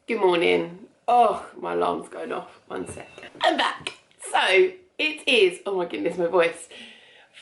Good morning. Oh, my alarm's going off. 1 sec. I'm back. So it is, oh my goodness, my voice.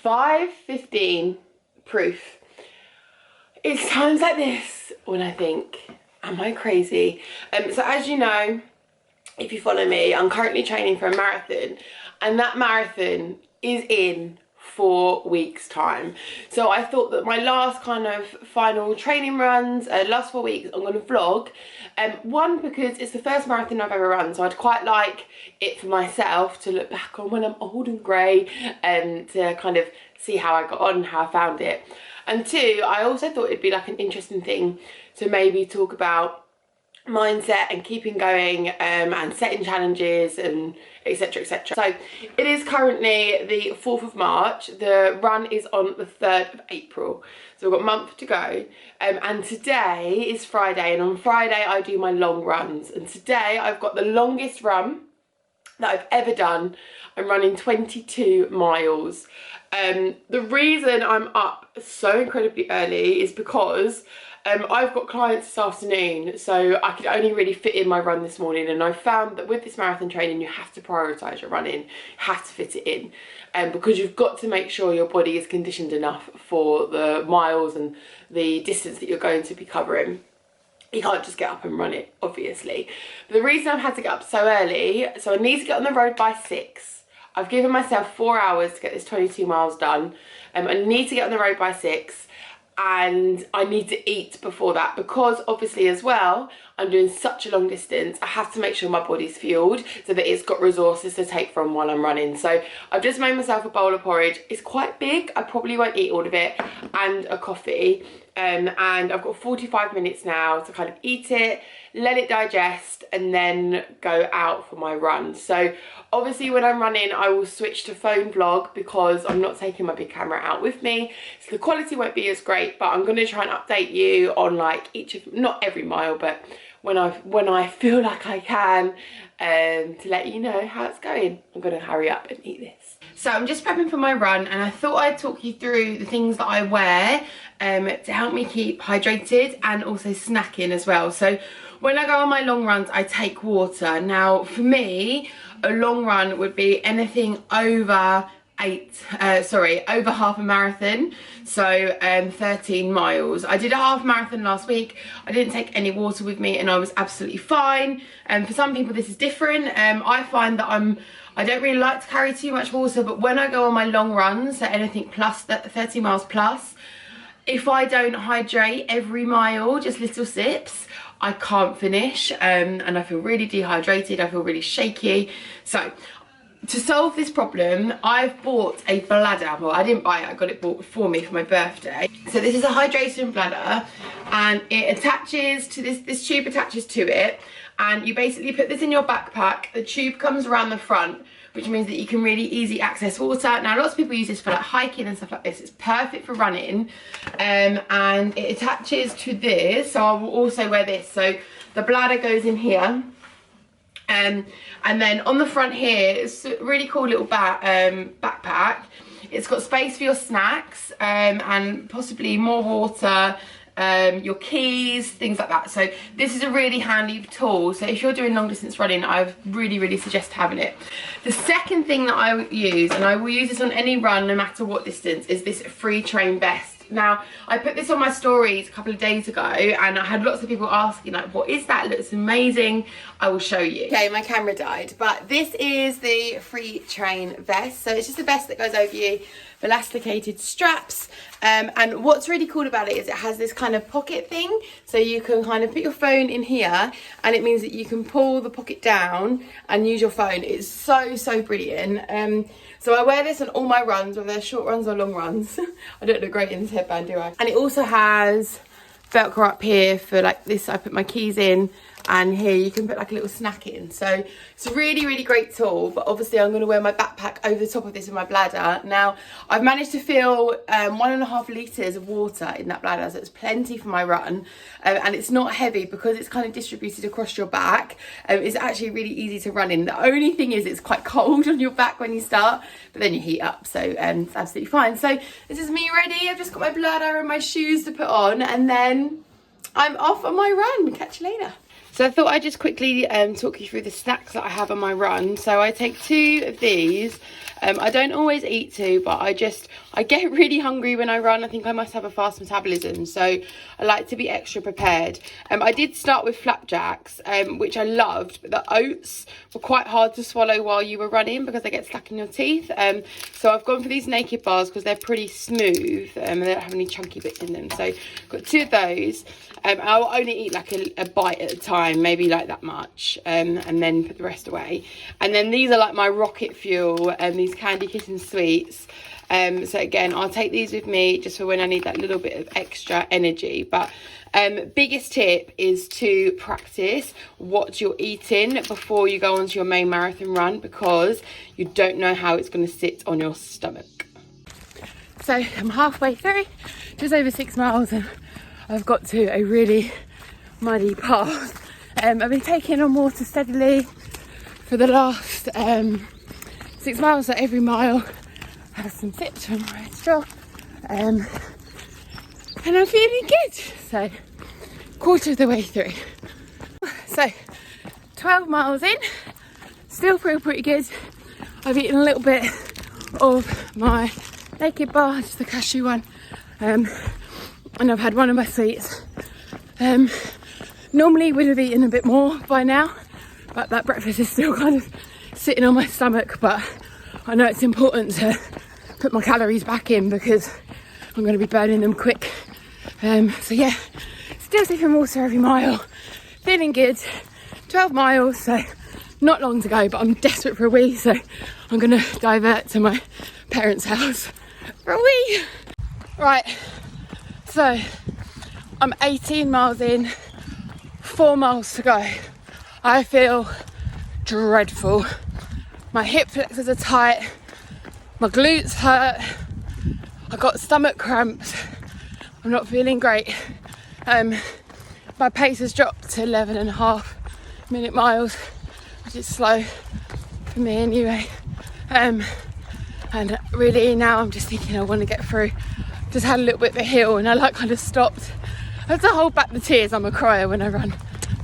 5:15 proof. It's times like this when I think, am I crazy? So as you know, if you follow me, I'm currently training for a marathon, and that marathon is in 4 weeks time. So I thought that my last kind of final training runs, last 4 weeks, I'm going to vlog. One, because it's the first marathon I've ever run, so I'd quite like it for myself to look back on when I'm old and grey, to kind of see how I got on and how I found it. And two, I also thought it'd be like an interesting thing to maybe talk about mindset and keeping going, and setting challenges and etc, etc. So it is currently the 4th of March. The run is on the 3rd of April, so we've got a month to go, and today is Friday, and on Friday I do my long runs, and today I've got the longest run that I've ever done. I'm running 22 miles. The reason I'm up so incredibly early is because I've got clients this afternoon, so I could only really fit in my run this morning, and I found that with this marathon training you have to prioritise your running, you have to fit it in, because you've got to make sure your body is conditioned enough for the miles and the distance that you're going to be covering. You can't just get up and run it, obviously. But the reason I've had to get up so early, so I need to get on the road by 6. I've given myself 4 hours to get this 22 miles done. I need to get on the road by 6. And I need to eat before that, because obviously as well I'm doing such a long distance. I have to make sure my body's fueled so that it's got resources to take from while I'm running. So I've just made myself a bowl of porridge. It's quite big, I probably won't eat all of it, and a coffee, and I've got 45 minutes now to kind of eat it, let it digest, and then go out for my run. So obviously when I'm running I will switch to phone vlog, because I'm not taking my big camera out with me, so the quality won't be as great, but I'm going to try and update you on like each of, not every mile, but when I feel like I can, to let you know how it's going. I'm going to hurry up and eat this. So I'm just prepping for my run, and I thought I'd talk you through the things that I wear to help me keep hydrated and also snacking as well. So when I go on my long runs I take water. Now for me a long run would be anything over over half a marathon, so 13 miles. I did a half marathon last week. I didn't take any water with me and I was absolutely fine. For some people this is different. I find that I don't really like to carry too much water, but when I go on my long runs, so anything plus 30 miles plus, if I don't hydrate every mile, just little sips, I can't finish, and I feel really dehydrated, I feel really shaky. So to solve this problem, I've bought a bladder. Well, I didn't buy it, I got it bought for me for my birthday. So this is a hydration bladder, and it attaches to this tube attaches to it, and you basically put this in your backpack. The tube comes around the front, which means that you can really easy access water. Now lots of people use this for like hiking and stuff like this. It's perfect for running, and it attaches to this, so I will also wear this. So the bladder goes in here, and then on the front here it's a really cool little backpack. It's got space for your snacks, and possibly more water, your keys, things like that. So this is a really handy tool. So if you're doing long distance running, I really suggest having it. The second thing that I would use, and I will use this on any run no matter what distance, is this free train vest. Now I put this on my stories a couple of days ago, and I had lots of people asking like, what is that? It looks amazing. I will show you. Okay, my camera died, but this is the free train vest. So it's just a vest that goes over you, elasticated straps, and what's really cool about it is it has this kind of pocket thing, so you can kind of put your phone in here, and it means that you can pull the pocket down and use your phone. It's so brilliant. So I wear this on all my runs, whether they're short runs or long runs. I don't look great in this headband, do I? And it also has Velcro up here for like this. I put my keys in, and here you can put like a little snack in. So it's a really great tool, but obviously I'm going to wear my backpack over the top of this with my bladder. Now I've managed to fill 1.5 litres of water in that bladder, so it's plenty for my run, and it's not heavy because it's kind of distributed across your back. It's actually really easy to run in. The only thing is it's quite cold on your back when you start, but then you heat up, so it's absolutely fine. So this is me ready. I've just got my bladder and my shoes to put on, and then I'm off on my run. Catch you later. So I thought I'd just quickly talk you through the snacks that I have on my run. So I take 2 of these. I don't always eat 2, but I get really hungry when I run. I think I must have a fast metabolism, so I like to be extra prepared. I did start with flapjacks, which I loved, but the oats were quite hard to swallow while you were running because they get stuck in your teeth. So I've gone for these naked bars because they're pretty smooth and they don't have any chunky bits in them. So I've got 2 of those. I'll only eat like a bite at a time, maybe like that much, and then put the rest away. And then these are like my rocket fuel, these candy kitten sweets. So again, I'll take these with me just for when I need that little bit of extra energy. But biggest tip is to practice what you're eating before you go onto your main marathon run, because you don't know how it's going to sit on your stomach. So I'm halfway through, just over 6 miles, and I've got to a really muddy path. I've been taking on water steadily for the last 6 miles, so every mile I have some sips from my straw, and I'm feeling good. So quarter of the way through. So 12 miles in, still feel pretty good. I've eaten a little bit of my naked bar, just the cashew one, and I've had one of my sweets. Normally would have eaten a bit more by now, but that breakfast is still kind of sitting on my stomach. But I know it's important to put my calories back in because I'm going to be burning them quick. So yeah, still sipping water every mile, feeling good. 12 miles, so not long to go, but I'm desperate for a wee, so I'm going to divert to my parents' house for a wee. Right, so I'm 18 miles in, 4 miles to go. I feel dreadful. My hip flexors are tight, my glutes hurt, I got stomach cramps, I'm not feeling great. My pace has dropped to 11.5-minute miles, which is slow for me anyway. And really now I'm just thinking I want to get through. Just had a little bit of a hill and I like kind of stopped. I have to hold back the tears, I'm a crier when I run.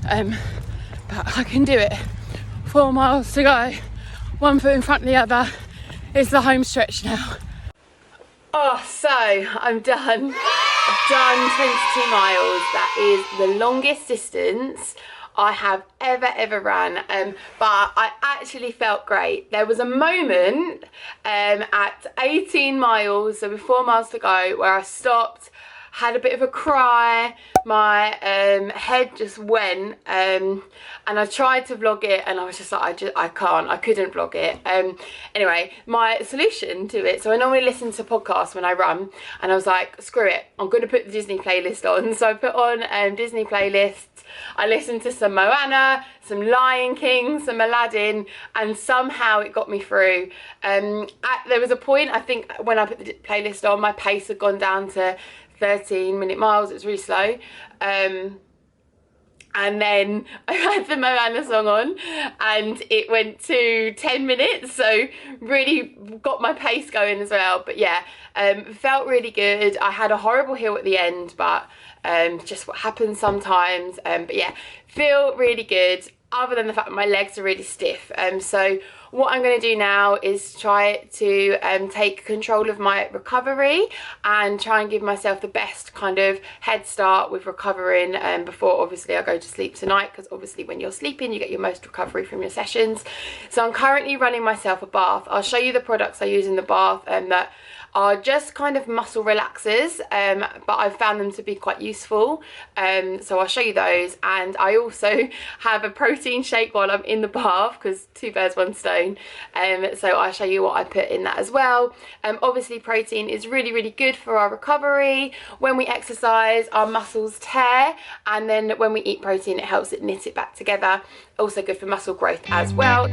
But I can do it. 4 miles to go, 1 foot in front of the other. It's the home stretch now. Oh, so I'm done. I've done 22 miles. That is the longest distance I have ever ran, but I actually felt great. There was a moment at 18 miles, so with 4 miles to go, where I stopped, had a bit of a cry, my head just went, and I tried to vlog it and I was just like, I couldn't vlog it. Anyway, my solution to it, so I normally listen to podcasts when I run, and I was like, screw it, I'm going to put the Disney playlist on. So I put on Disney playlists. I listened to some Moana, some Lion King, some Aladdin, and somehow it got me through. There was a point, I think, when I put the playlist on, my pace had gone down to 13-minute miles. It was really slow. And then I had the Moana song on and it went to 10 minutes, so really got my pace going as well. But yeah, felt really good. I had a horrible hill at the end, but just what happens sometimes. But yeah, feel really good, other than the fact that my legs are really stiff. So what I'm going to do now is try to take control of my recovery and try and give myself the best kind of head start with recovering before obviously I go to sleep tonight, because obviously when you're sleeping you get your most recovery from your sessions. So I'm currently running myself a bath. I'll show you the products I use in the bath that are just kind of muscle relaxers, but I've found them to be quite useful, so I'll show you those. And I also have a protein shake while I'm in the bath, because 2 birds 1 stone, so I'll show you what I put in that as well. Obviously protein is really good for our recovery. When we exercise, our muscles tear, and then when we eat protein it helps it knit it back together. Also good for muscle growth as well.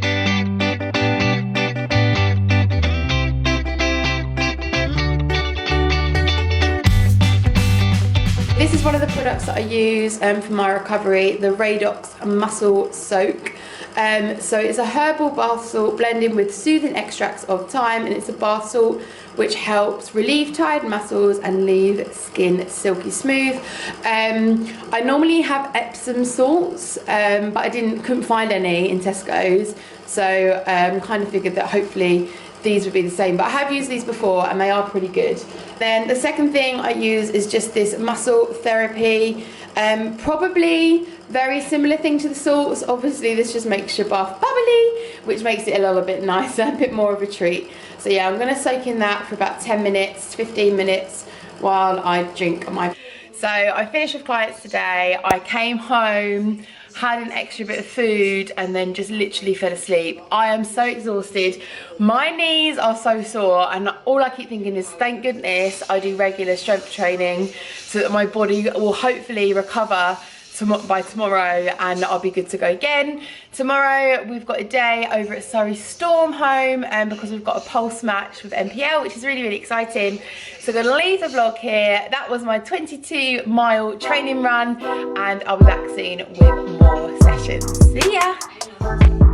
This is one of the products that I use for my recovery, the Radox Muscle Soak. So it's a herbal bath salt blended with soothing extracts of thyme, and it's a bath salt which helps relieve tired muscles and leave skin silky smooth. I normally have Epsom salts, but I couldn't find any in Tesco's, so kind of figured that hopefully these would be the same, but I have used these before and they are pretty good. Then the second thing I use is just this muscle therapy, probably very similar thing to the salts. Obviously this just makes your bath bubbly, which makes it a little bit nicer, a bit more of a treat. So yeah, I'm gonna soak in that for about 10 minutes, 15 minutes while I drink my... So I finished with clients today. I came home, had an extra bit of food, and then just literally fell asleep. I am so exhausted. My knees are so sore, and all I keep thinking is thank goodness I do regular strength training so that my body will hopefully recover by tomorrow and I'll be good to go again. Tomorrow we've got a day over at Surrey Storm home because we've got a pulse match with MPL, which is really, really exciting. So I'm gonna leave the vlog here. That was my 22-mile training run, and I'll be back soon with more sessions. See ya.